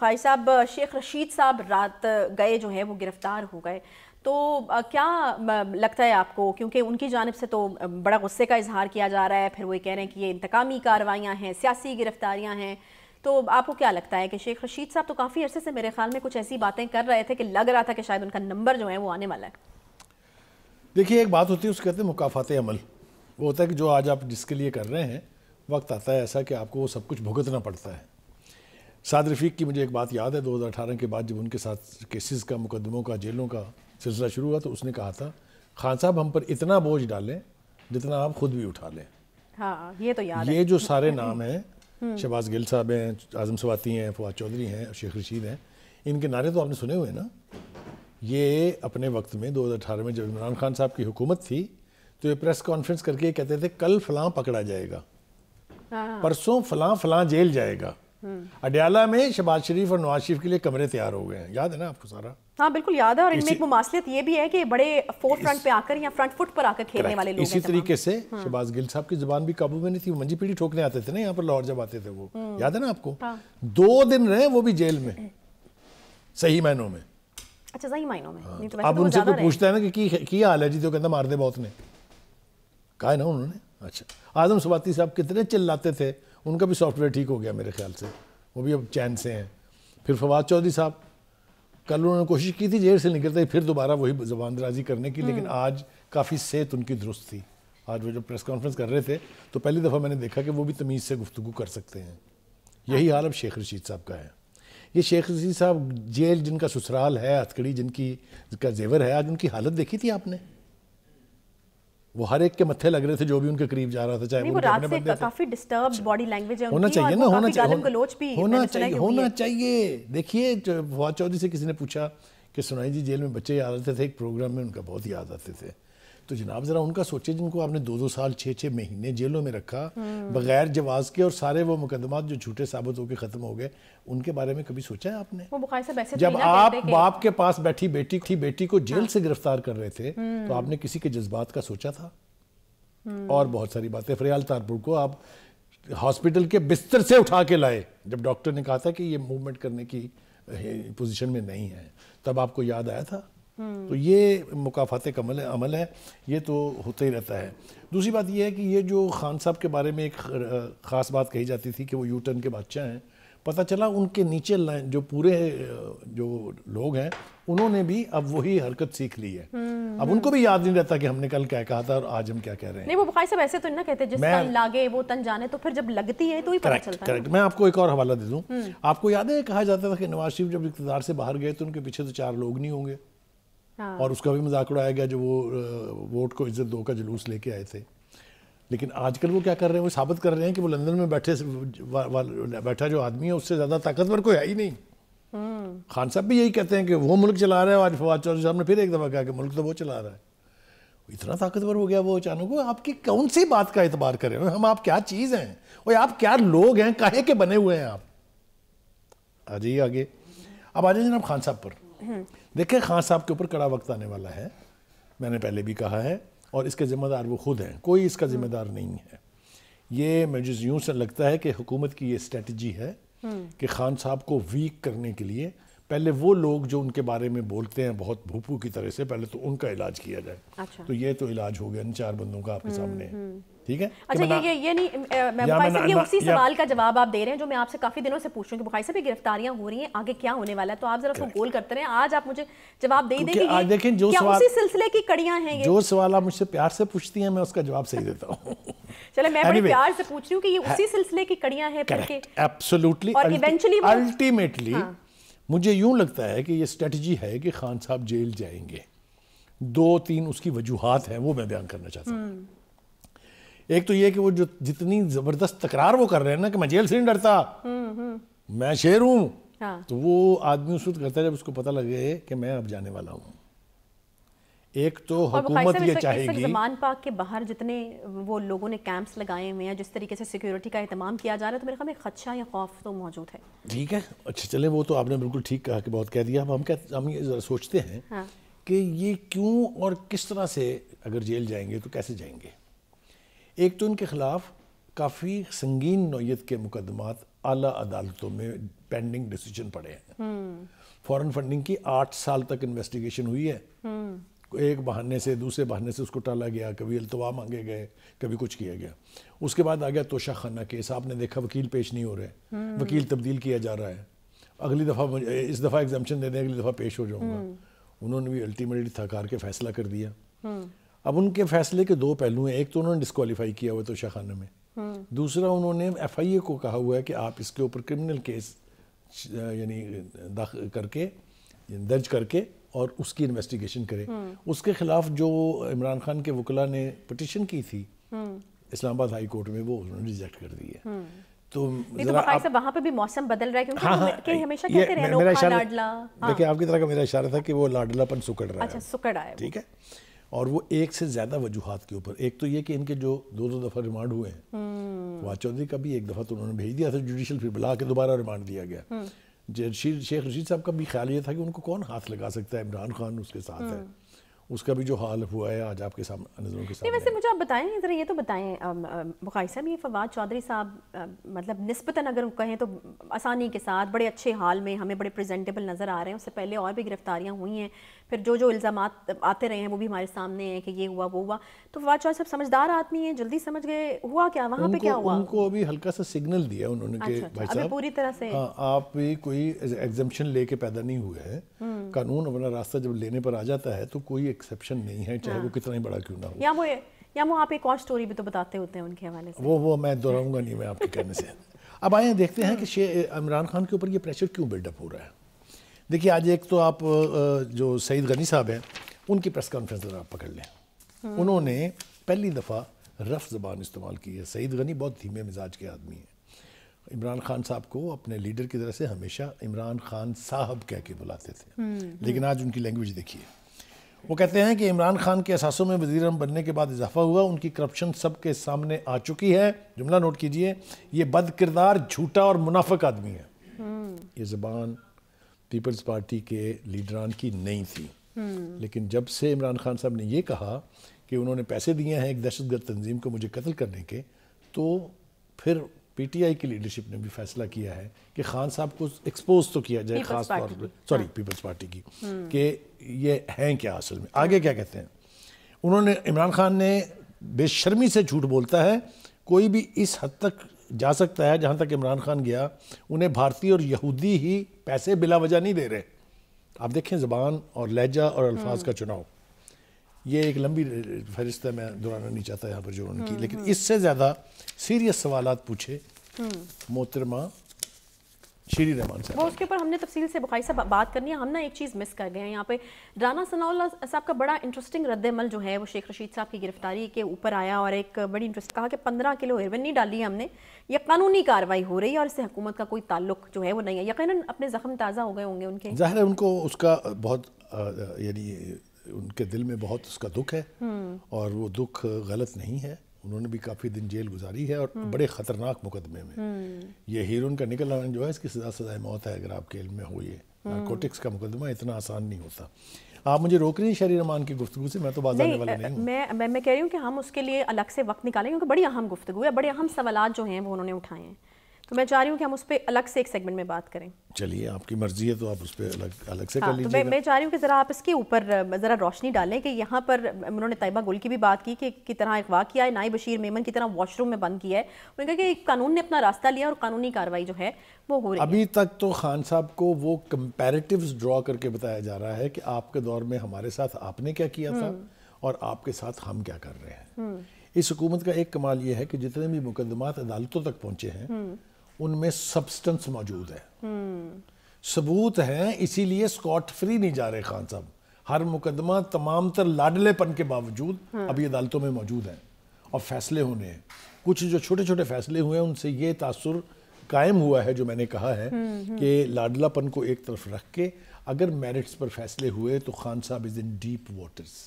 قاری صاحب شیخ رشید صاحب رات گئے جو ہے وہ گرفتار ہو گئے، تو کیا لگتا ہے آپ کو، کیونکہ ان کی جانب سے تو بڑا غصے کا اظہار کیا جا رہا ہے، پھر وہ یہ کہہ رہے ہیں کہ یہ انتقامی کارروائیاں ہیں، سیاسی گرفتاریاں ہیں، تو آپ کو کیا لگتا ہے کہ شیخ رشید صاحب تو کافی عرصے سے میرے خیال میں کچھ ایسی باتیں کر رہے تھے کہ لگ رہا تھا کہ شاید ان کا نمبر جو ہے وہ آنے والا ہے؟ دیکھیے ایک بات ہوتی ہے، اس کو کہتے ہیں مکافات عمل. وہ ہوتا ہے کہ جو آج آپ جس کے لیے کر رہے ہیں وقت آتا ہے ایسا کہ آپ کو وہ سب کچھ بھگتنا پڑتا ہے. سعد رفیق کی مجھے ایک بات یاد ہے 2018 کے بعد جب ان کے ساتھ کیسز کا، مقدموں کا، جیلوں کا سلسلہ شروع ہوا تو اس نے کہا تھا خان صاحب ہم پر اتنا بوجھ ڈالیں جتنا آپ خود بھی اٹھا لیں. ہاں یہ تو یاد ہے. یہ جو سارے نام ہیں، شہباز گل صاحب ہیں، اعظم سواتی ہیں، فواد چودھری ہیں، شیخ رشید ہیں، ان کے نعرے تو آپ نے سنے ہوئے نا. یہ اپنے وقت میں 2018 میں جب عمران خان صاحب کی حکومت تھی تو یہ پریس کانفرنس کر کے یہ کہتے تھے کل فلاں پکڑا جائے گا، پرسوں فلاں فلاں جیل جائے گا. اڈیالہ میں شہباز شریف اور نواز شریف کے لیے کمرے تیار ہو گئے ہیں، یاد ہے نا آپ کو سارا؟ ہاں بالکل یاد ہے. اور ان میں ایک مماثلت یہ بھی ہے کہ بڑے فور فرنٹ پہ آ کر یا فرنٹ فٹ پر آ کر کھیلنے والے لوگ ہیں. اسی طریقے سے شہباز گل صاحب کی زبان بھی قابو میں نہیں تھی، وہ منجی پیڑھی ٹھوکنے آتے تھے نا یہاں پر لاہور جب آتے تھے، وہ یاد ہے نا آپ کو؟ 2 دن رہے وہ بھی جیل میں، صحیح معنوں میں. اچھا صحیح معنوں میں. اب ان سے کوئی پوچھتا ہے نا کہ کی حال ہے جی، تو کہتا مار دے بہت نے کہا ہے نا انہوں نے. اچھا اعظم سواتی صاحب کتنے چلاتے تھے، ان کا بھی سافٹ ویئر ٹھیک ہو گیا میرے خیال سے، وہ بھی اب چین سے ہیں. پھر فواد چودھری صاحب کل انہوں نے کوشش کی تھی جیل سے نکلتے پھر دوبارہ وہی زبان درازی کرنے کی، لیکن آج کافی صحت ان کی درست تھی. آج وہ جب پریس کانفرنس کر رہے تھے تو پہلی دفعہ میں نے دیکھا کہ وہ بھی تمیز سے گفتگو کر سکتے ہیں. یہی حال اب شیخ رشید صاحب کا ہے. یہ شیخ رشید صاحب جیل جن کا سسرال ہے، ہتھکڑی جن کا زیور ہے، آج ان کی حالت دیکھی تھی آپ نے؟ وہ ہر ایک کے متھے لگ رہے تھے جو بھی ان کے قریب جا رہا تھا، چاہے وہ رات سے کافی ڈسٹرب باڈی لینگویج ہے ہونا چاہیے نا، ہونا چاہیے. دیکھیے فواد چودھری سے کسی نے پوچھا کہ سنائی جی جیل میں بچے یاد آتے تھے، ایک پروگرام میں ان کا بہت یاد آتے تھے. تو جناب ذرا ان کا سوچے جن کو آپ نے 2 سال 6 مہینے جیلوں میں رکھا بغیر جواز کے، اور سارے وہ مقدمات جو جھوٹے ثابت ہو کے ختم ہو گئے، ان کے بارے میں کبھی سوچا ہے آپ نے؟ جب آپ باپ کے پاس بیٹھی بیٹی کو جیل سے گرفتار کر رہے تھے تو آپ نے کسی کے جذبات کا سوچا تھا؟ اور بہت ساری باتیں. فریال تارپور کو آپ ہاسپٹل کے بستر سے اٹھا کے لائے جب ڈاکٹر نے کہا تھا کہ یہ موومنٹ کرنے کی پوزیشن میں نہیں ہے، تب آپ کو یاد آیا تھا؟ تو یہ مکافات عمل ہے، یہ تو ہوتا ہی رہتا ہے. دوسری بات یہ ہے کہ یہ جو خان صاحب کے بارے میں ایک خاص بات کہی جاتی تھی کہ وہ یو ٹرن کے بادشاہ ہیں، پتہ چلا ان کے نیچے جو پورے جو لوگ ہیں انہوں نے بھی اب وہی حرکت سیکھ لی ہے. اب ان کو بھی یاد نہیں رہتا کہ ہم نے کل کیا کہا تھا اور آج ہم کیا کہہ رہے ہیں. نہیں وہ بخاری صاحب ایسے تو نہ کہتے جس تن لاگے وہ تن جانے، تو پھر جب لگتی ہے تو ہی پتہ چلتا ہے. کریکٹ. میں آپ کو ایک اور حوالہ دے دوں. آپ کو یاد ہے کہا جاتا تھا کہ نواز شریف جب اقتدار سے باہر گئے تو ان کے پیچھے تو 4 لوگ نہیں ہوں گے، اور اس کا بھی مذاق اڑایا گیا جو وہ ووٹ کو عزت دو کا جلوس لے کے آئے تھے. لیکن آج کل وہ کیا کر رہے ہیں، وہ ثابت کر رہے ہیں کہ وہ لندن میں بیٹھا جو آدمی ہے اس سے زیادہ طاقتور کوئی ہے ہی نہیں. خان صاحب بھی یہی کہتے ہیں کہ وہ ملک چلا رہا ہے، آج فواد چودھری صاحب نے پھر ایک دفعہ کہا کہ ملک تو وہ چلا رہا ہے. اتنا طاقتور ہو گیا وہ اچانک. آپ کی کون سی بات کا اعتبار کریں؟ ہم آپ کیا چیز ہیں، اور آپ کیا لوگ ہیں، کاہے کے بنے ہوئے ہیں آپ؟ آ جائیے آگے. اب آ جائیں جناب خان صاحب پر. دیکھیں خان صاحب کے اوپر کڑا وقت آنے والا ہے، میں نے پہلے بھی کہا ہے، اور اس کے ذمہ دار وہ خود ہیں، کوئی اس کا ذمہ دار نہیں ہے. یہ مجھے یوں سے لگتا ہے کہ حکومت کی یہ اسٹریٹجی ہے کہ خان صاحب کو ویک کرنے کے لیے پہلے وہ لوگ جو ان کے بارے میں بولتے ہیں بہت بھوپو کی طرح سے، پہلے تو ان کا علاج کیا جائے. تو یہ تو علاج ہو گیا ان 4 بندوں کا آپ کے سامنے. ٹھیک ہے. اچھا یہ نہیں بخاری صاحب، یہ اسی سوال کا جواب آپ دے رہے ہیں جو میں آپ سے کافی دنوں سے پوچھ رہی ہوں کہ بخاری صاحب یہ گرفتاریاں ہو رہی ہیں، آگے کیا ہونے والا ہے؟ تو آپ ذرا اس کو گول کرتے رہیں. آج آپ مجھے جواب دے دیں کہ کیا اسی سلسلے کی کڑیاں ہیں یہ؟ جو سوال آپ مجھ سے پیار سے پوچھتی ہیں میں اس کا جواب صحیح دیتا ہوں. چلے میں بڑے پیار سے پوچھ رہی ہوں کہ یہ اسی سلسلے کی کڑیاں ہیں. ایبسولوٹلی. اور الٹیمیٹلی مجھے یوں لگتا ہے کہ یہ اسٹریٹجی ہے کہ خان صاحب جیل جائیں گے. 2-3 اس کی وجوہات ہیں، وہ میں بیان کرنا چاہتا ہوں. ایک تو یہ کہ وہ جو جتنی زبردست تکرار وہ کر رہے ہیں نا کہ میں جیل سے نہیں ڈرتا، میں شیر ہوں، تو وہ آدمی اس وقت کرتا ہے جب اس کو پتہ لگے کہ میں اب جانے والا ہوں. ایک تو حکومت یہ چاہے گی. زمان پاک کے باہر جتنے وہ لوگوں نے کیمپس لگائے ہوئے ہیں، جس طریقے سے سیکیورٹی کا اہتمام کیا جا رہا ہے، تو میرے خیال میں خدشہ یا خوف تو موجود ہے. ٹھیک ہے. اچھا چلیں، وہ تو آپ نے بالکل ٹھیک کہا کہ بہت کہہ دیا. اب ہم یہ ذرا سوچتے ہیں کہ یہ کیوں اور کس طرح سے اگر جیل جائیں گے تو کیسے جائیں گے. ایک تو ان کے خلاف کافی سنگین نوعیت کے مقدمات اعلیٰ عدالتوں میں پینڈنگ ڈیسیجن پڑے ہیں. فورن فنڈنگ کی 8 سال تک انویسٹیگیشن ہوئی ہے. ایک بہانے سے دوسرے بہانے سے اس کو ٹالا گیا, کبھی التوا مانگے گئے, کبھی کچھ کیا گیا. اس کے بعد آ گیا توشہ خانہ کیس. آپ نے دیکھا وکیل پیش نہیں ہو رہے, وکیل تبدیل کیا جا رہا ہے. اگلی دفعہ اس دفعہ ایگزمپشن دے دیں, اگلی دفعہ پیش ہو جاؤں گا. انہوں نے بھی الٹیمیٹلی تھکار کے فیصلہ کر دیا. اب ان کے فیصلے کے 2 پہلو ہیں. ایک تو انہوں نے ڈسکوالیفائی کیا ہوا توشہ خانہ میں, دوسرا انہوں نے ایف آئی اے کو کہا ہوا ہے کہ آپ اس کے اوپر کرمنل کیس یعنی کر کے درج کر کے اور اس کی انویسٹیگیشن کرے. اس کے خلاف جو عمران خان کے وکلاء نے پٹیشن کی تھی اسلام آباد ہائی کورٹ میں, وہ انہوں نے ریجیکٹ کر دی ہے. تو وہاں پہ بھی موسم بدل رہا ہے کیونکہ ہمیشہ کہتے رہے نوکھا لاڈلا. دیکھیں آپ کی طرح کا میرا اشارہ تھا کہ وہ لاڈلا پن سکڑ رہا ہے. اچھا سکڑ آیا, ٹھیک ہے. اور وہ ایک سے زیادہ وجوہات کے اوپر. ایک تو یہ کہ ان کے جو 2 دفعہ ریمانڈ ہوئے ہیں, فواد چودھری کا بھی ایک دفعہ تو انہوں نے بھیج دیا تھا جوڈیشل, پھر بلا کے دوبارہ ریمانڈ دیا گیا. شیخ رشید صاحب کا بھی خیال یہ تھا کہ ان کو کون ہاتھ لگا سکتا ہے, عمران خان اس کے ساتھ ہے. اس کا بھی جو حال ہوا ہے آج آپ کے سامنے نظروں کے سامنے. ویسے مجھے آپ بتائیں ذرا, یہ تو بتائیں بخاری صاحب, یہ فواد چودھری صاحب مطلب نسبتاً اگر کہیں تو آسانی کے ساتھ بڑے اچھے حال میں ہمیں بڑے پریزنٹیبل نظر آ رہے ہیں. اس سے پہلے اور بھی گرفتاریاں ہوئی ہیں, پھر جو الزامات آتے رہے ہیں وہ بھی ہمارے سامنے ہیں کہ یہ ہوا وہ ہوا. تو فواد چودھری صاحب سمجھدار آدمی ہیں, جلدی سمجھ گئے ہوا کیا وہاں پہ, کیا ہوا؟ ان کو ابھی ہلکا سا سگنل دیا انہوں نے کہ بھائی صاحب پوری طرح سے آپ بھی کوئی ایگزمپشن لے کے پیدا نہیں ہوئے ہیں. قانون اپنا راستہ جب لینے پر آ جاتا ہے تو کوئی ایکسیپشن نہیں ہے, چاہے وہ کتنا ہی بڑا کیوں نہ ہو. یا وہ آپ ایک اور سٹوری بھی تو بتاتے ہوتے ہیں ان کے حوالے سے. وہ میں دہراؤں گا نہیں میں آپ کے کہنے سے. اب آئیں دیکھتے ہیں کہ عمران خان کے اوپر یہ پریشر کیوں بلڈ اپ ہو رہا ہے. دیکھیے آج ایک تو آپ جو سعید غنی صاحب ہیں ان کی پریس کانفرنس ذرا آپ پکڑ لیں. انہوں نے پہلی دفعہ رف زبان استعمال کی ہے. سعید غنی بہت دھیمے مزاج کے آدمی ہیں. عمران خان صاحب کو اپنے لیڈر کی طرف سے ہمیشہ عمران خان صاحب کہہ کے بلاتے تھے, لیکن آج ان کی لینگویج دیکھیے. وہ کہتے ہیں کہ عمران خان کے اثاثوں میں وزیر اعظم بننے کے بعد اضافہ ہوا, ان کی کرپشن سب کے سامنے آ چکی ہے. جملہ نوٹ کیجئے, یہ بد کردار, جھوٹا اور منافق آدمی ہے. یہ زبان پیپلز پارٹی کے لیڈران کی نہیں تھی, لیکن جب سے عمران خان صاحب نے یہ کہا کہ انہوں نے پیسے دیے ہیں ایک دہشت گرد تنظیم کو مجھے قتل کرنے کے, تو پھر پی ٹی آئی کی لیڈرشپ نے بھی فیصلہ کیا ہے کہ خان صاحب کو ایکسپوز تو کیا جائے, خاص طور پر پیپلز پارٹی کی, کہ یہ ہیں کیا اصل میں. آگے کیا کہتے ہیں انہوں نے, عمران خان نے بے شرمی سے جھوٹ بولتا ہے. کوئی بھی اس حد تک جا سکتا ہے جہاں تک عمران خان گیا, انہیں بھارتی اور یہودی ہی پیسے بلا وجہ نہیں دے رہے. آپ دیکھیں زبان اور لہجہ اور الفاظ کا چناؤ, یہ ایک لمبی فہرست ہے, میں دہرانا نہیں چاہتا یہاں پر جو انہوں نے کی, لیکن اس سے زیادہ سیریس سوالات پوچھے محترمہ شیری رحمان صاحب. وہ اس کے اوپر ہم نے تفصیل سے بخاری صاحب بات کرنی ہے. ہم نا ایک چیز مس کر گئے ہیں یہاں پہ. رانا ثناء اللہ صاحب کا بڑا انٹرسٹنگ رد عمل جو ہے وہ شیخ رشید صاحب کی گرفتاری کے اوپر آیا, اور ایک بڑی انٹرسٹ کہا کہ 15 کلو ہیروین نہیں ڈالی ہے ہم نے, یہ قانونی کارروائی ہو رہی ہے اور اس سے حکومت کا کوئی تعلق جو ہے وہ نہیں ہے. یقیناً اپنے زخم تازہ ہو گئے ہوں گے ان کے. ظاہر ہے ان کو اس کا بہت یعنی ان کے دل میں بہت اس کا دکھ ہے, اور وہ دکھ غلط نہیں ہے. انہوں نے بھی کافی دن جیل گزاری ہے اور بڑے خطرناک مقدمے میں. یہ ہیروئن کا نکل آنا جو ہے اس کی سزائے موت ہے, اگر آپ کے علم میں ہو. یہ نارکوٹکس کا مقدمہ اتنا آسان نہیں ہوتا. آپ مجھے روک رہی ہیں شہری رحمان کی گفتگو سے, میں تو باز آنے والا نہیں ہوں. میں کہہ رہی ہوں کہ ہم اس کے لیے الگ سے وقت نکالیں, کیونکہ بڑی اہم گفتگو ہے, بڑے اہم سوالات جو ہیں وہ انہوں نے اٹھائے ہیں, تو میں چاہ رہی ہوں کہ ہم اس پہ الگ سے ایک سیگمنٹ میں بات کریں. چلیے آپ کی مرضی ہے تو آپ اس پہ الگ سے کر لیجیے. میں چاہ رہی ہوں کہ ذرا آپ اس کے اوپر ذرا روشنی ڈالیں کہ یہاں پر انہوں نے طیبہ گل کی بھی بات کی کہ کی طرح اغوا کیا ہے, نائی بشیر میمن کی طرح واش روم میں بند کیا ہے. انہوں نے کہا کہ قانون نے اپنا راستہ لیا اور قانونی کارروائی جو ہے وہ ہو رہی ہے. ابھی تک تو خان صاحب کو وہ کمپیریٹیوز ڈرا کر کے بتایا جا رہا ہے کہ آپ کے دور میں ہمارے ساتھ آپ نے کیا کیا تھا اور آپ کے ساتھ ہم کیا کر رہے ہیں. اس حکومت کا ایک کمال یہ ہے کہ جتنے بھی مقدمات عدالتوں تک پہنچے ہیں ان میں سبسٹنس موجود ہے, ثبوت ہیں, اسی لیے اسکاٹ فری نہیں جا رہے خان صاحب. ہر مقدمہ تمام تر لاڈلے پن کے باوجود ابھی عدالتوں میں موجود ہیں اور فیصلے ہونے ہیں. کچھ جو چھوٹے چھوٹے فیصلے ہوئے ہیں ان سے یہ تاثر قائم ہوا ہے جو میں نے کہا ہے کہ لاڈلا پن کو ایک طرف رکھ کے اگر میرٹس پر فیصلے ہوئے تو خان صاحب از ان ڈیپ واٹرز.